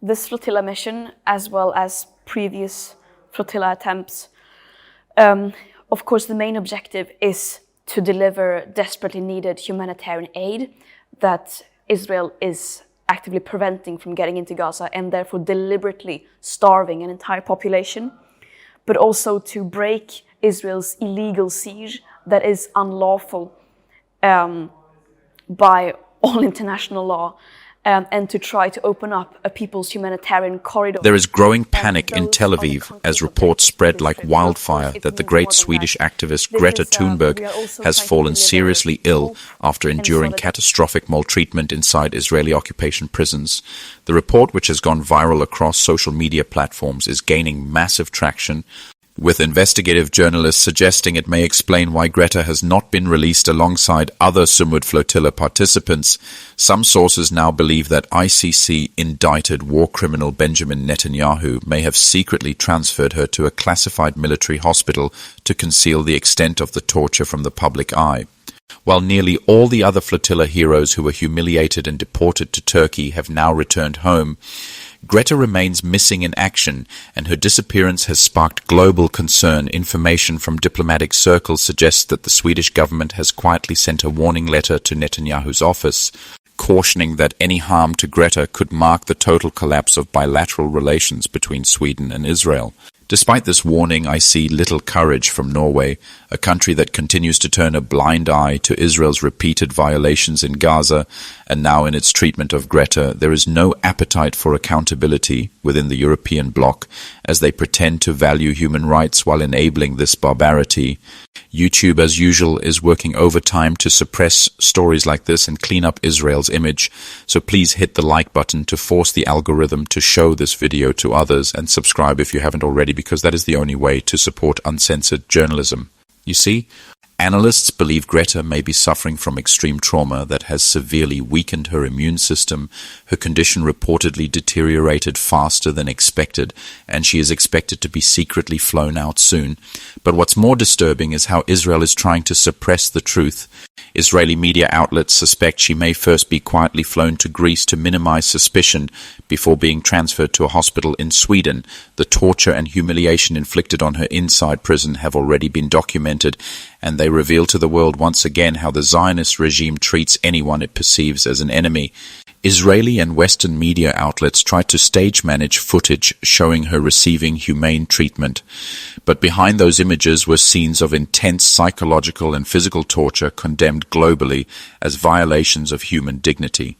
This flotilla mission, as well as previous flotilla attempts, of course, the main objective is to deliver desperately needed humanitarian aid that Israel is actively preventing from getting into Gaza and therefore deliberately starving an entire population, but also to break Israel's illegal siege that is unlawful by all international law, and to try to open up a people's humanitarian corridor. There is growing panic in Tel Aviv as reports spread like wildfire that the great Swedish activist Greta Thunberg has fallen seriously ill after enduring catastrophic maltreatment inside Israeli occupation prisons. The report, which has gone viral across social media platforms, is gaining massive traction, with investigative journalists suggesting it may explain why Greta has not been released alongside other Sumud flotilla participants. Some sources now believe that ICC-indicted war criminal Benjamin Netanyahu may have secretly transferred her to a classified military hospital to conceal the extent of the torture from the public eye. While nearly all the other flotilla heroes who were humiliated and deported to Turkey have now returned home, Greta remains missing in action, and her disappearance has sparked global concern. Information from diplomatic circles suggests that the Swedish government has quietly sent a warning letter to Netanyahu's office, cautioning that any harm to Greta could mark the total collapse of bilateral relations between Sweden and Israel. Despite this warning, I see little courage from Norway, a country that continues to turn a blind eye to Israel's repeated violations in Gaza, and now in its treatment of Greta. There is no appetite for accountability within the European bloc, as they pretend to value human rights while enabling this barbarity. YouTube, as usual, is working overtime to suppress stories like this and clean up Israel's image, so please hit the like button to force the algorithm to show this video to others, and subscribe if you haven't already, because that is the only way to support uncensored journalism. You see, analysts believe Greta may be suffering from extreme trauma that has severely weakened her immune system. Her condition reportedly deteriorated faster than expected, and she is expected to be secretly flown out soon. But what's more disturbing is how Israel is trying to suppress the truth. Israeli media outlets suspect she may first be quietly flown to Greece to minimize suspicion before being transferred to a hospital in Sweden. The torture and humiliation inflicted on her inside prison have already been documented, and they reveal to the world once again how the Zionist regime treats anyone it perceives as an enemy. Israeli and Western media outlets tried to stage manage footage showing her receiving humane treatment. But behind those images were scenes of intense psychological and physical torture condemned globally as violations of human dignity.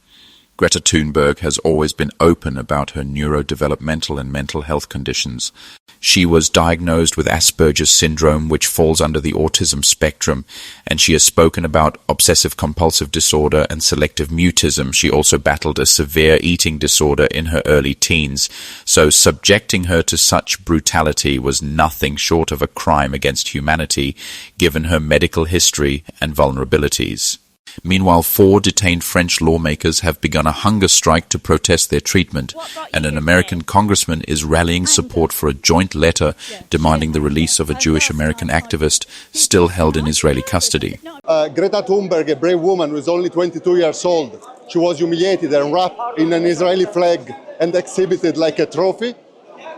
Greta Thunberg has always been open about her neurodevelopmental and mental health conditions. She was diagnosed with Asperger's syndrome, which falls under the autism spectrum, and she has spoken about obsessive-compulsive disorder and selective mutism. She also battled a severe eating disorder in her early teens, so subjecting her to such brutality was nothing short of a crime against humanity, given her medical history and vulnerabilities. Meanwhile, 4 detained French lawmakers have begun a hunger strike to protest their treatment, and an American congressman is rallying support for a joint letter demanding the release of a Jewish American activist still held in Israeli custody. Greta Thunberg, a brave woman who is only 22 years old, she was humiliated and wrapped in an Israeli flag and exhibited like a trophy.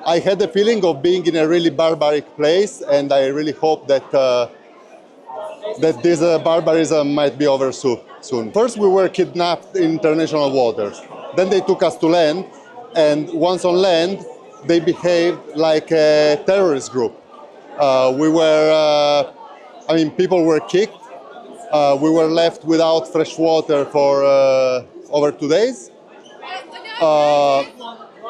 I had the feeling of being in a really barbaric place, and I really hope that this barbarism might be over soon. First, we were kidnapped in international waters. Then they took us to land, and once on land, they behaved like a terrorist group. People were kicked. We were left without fresh water for over 2 days.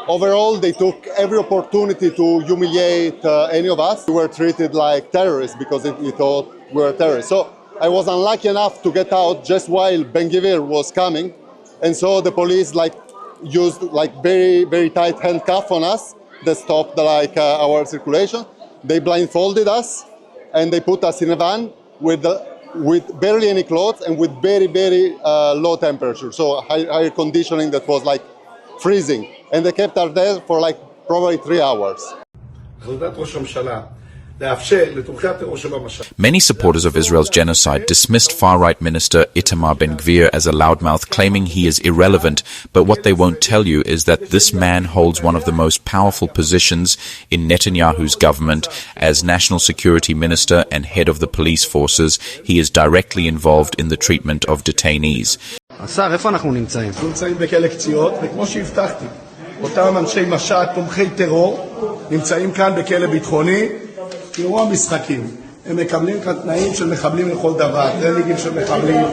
Overall, they took every opportunity to humiliate any of us. We were treated like terrorists because we thought we were terrorists. So I was unlucky enough to get out just while Ben-Gvir was coming. And so the police used very, very tight handcuff on us that stopped our circulation. They blindfolded us and they put us in a van with barely any clothes and with very, very low temperature. So high conditioning that was freezing. And they kept us there for probably 3 hours. החלטת ראש הממשלה Many supporters of Israel's genocide dismissed far-right minister Itamar Ben-Gvir as a loudmouth, claiming he is irrelevant, but what they won't tell you is that this man holds one of the most powerful positions in Netanyahu's government. As national security minister and head of the police forces, he is directly involved in the treatment of detainees. השר, איפה אנחנו נמצאים? אנחנו נמצאים בכלא קציעות, וכמו שהבטחתי, אותם אנשי משט, תומכי טרור, נמצאים כאן בכלא ביטחוני, תראו המשחקים. הם מקבלים כאן תנאים של מחבלים לכל דבר, טרניגים של מחבלים,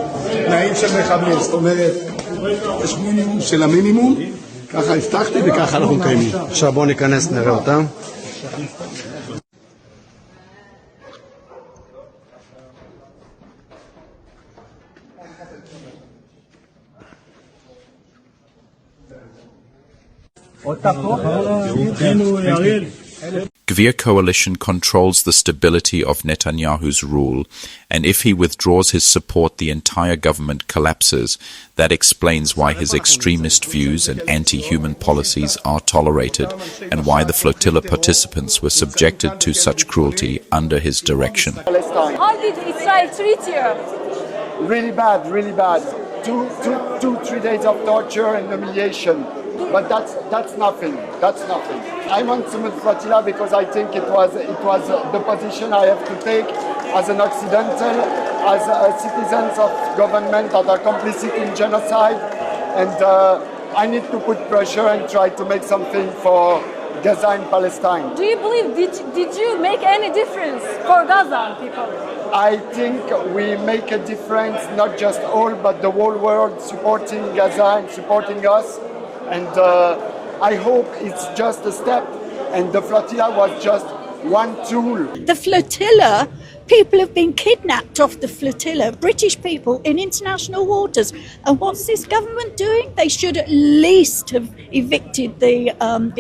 תנאים של מחבלים, זאת אומרת, יש מינימום של המינימום, ככה הבטחתי וככה אנחנו מקיימים. עכשיו בואו ניכנס, נראה אותם. Gvir coalition controls the stability of Netanyahu's rule, and if he withdraws his support, the entire government collapses. That explains why his extremist views and anti-human policies are tolerated, and why the flotilla participants were subjected to such cruelty under his direction. How did Israel treat you? Really bad, really bad. 3 days of torture and humiliation. But that's nothing. That's nothing. I want to move flotilla because I think it was the position I have to take as an Occidental, as citizens of government that are complicit in genocide, and I need to put pressure and try to make something for Gaza and Palestine. Do you believe did you make any difference for Gaza people? I think we make a difference, not just all, but the whole world supporting Gaza and supporting us. And I hope it's just a step, and the flotilla was just one tool. The flotilla, people have been kidnapped off the flotilla, British people in international waters. And what's this government doing? They should at least have evicted the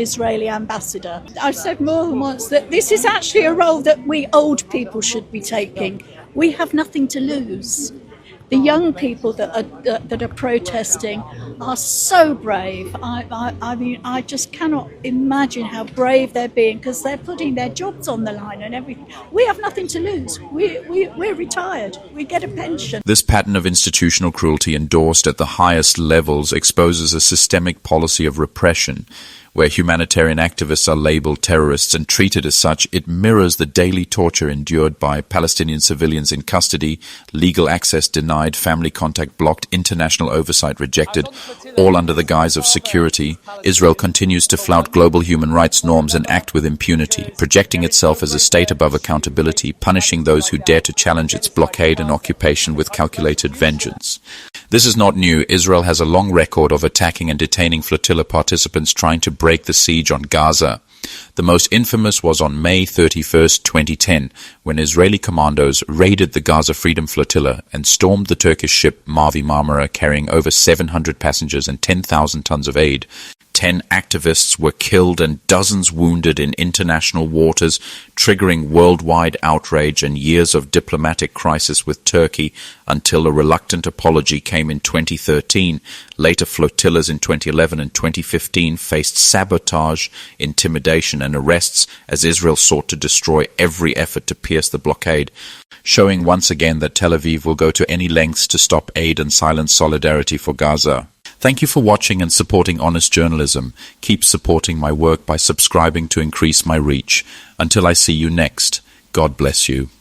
Israeli ambassador. I've said more than once that this is actually a role that we old people should be taking. We have nothing to lose. The young people that are protesting are so brave. I mean, I just cannot imagine how brave they're being, because they're putting their jobs on the line and everything. We have nothing to lose. We're retired. We get a pension. This pattern of institutional cruelty endorsed at the highest levels exposes a systemic policy of repression. Where humanitarian activists are labeled terrorists and treated as such, it mirrors the daily torture endured by Palestinian civilians in custody, legal access denied, family contact blocked, international oversight rejected, all under the guise of security. Israel continues to flout global human rights norms and act with impunity, projecting itself as a state above accountability, punishing those who dare to challenge its blockade and occupation with calculated vengeance. This is not new. Israel has a long record of attacking and detaining flotilla participants trying to break the siege on Gaza. The most infamous was on May 31st, 2010, when Israeli commandos raided the Gaza Freedom Flotilla and stormed the Turkish ship Mavi Marmara carrying over 700 passengers and 10,000 tons of aid. 10 activists were killed and dozens wounded in international waters, triggering worldwide outrage and years of diplomatic crisis with Turkey until a reluctant apology came in 2013. Later flotillas in 2011 and 2015 faced sabotage, intimidation and arrests as Israel sought to destroy every effort to pierce the blockade, showing once again that Tel Aviv will go to any lengths to stop aid and silence solidarity for Gaza. Thank you for watching and supporting honest journalism. Keep supporting my work by subscribing to increase my reach. Until I see you next, God bless you.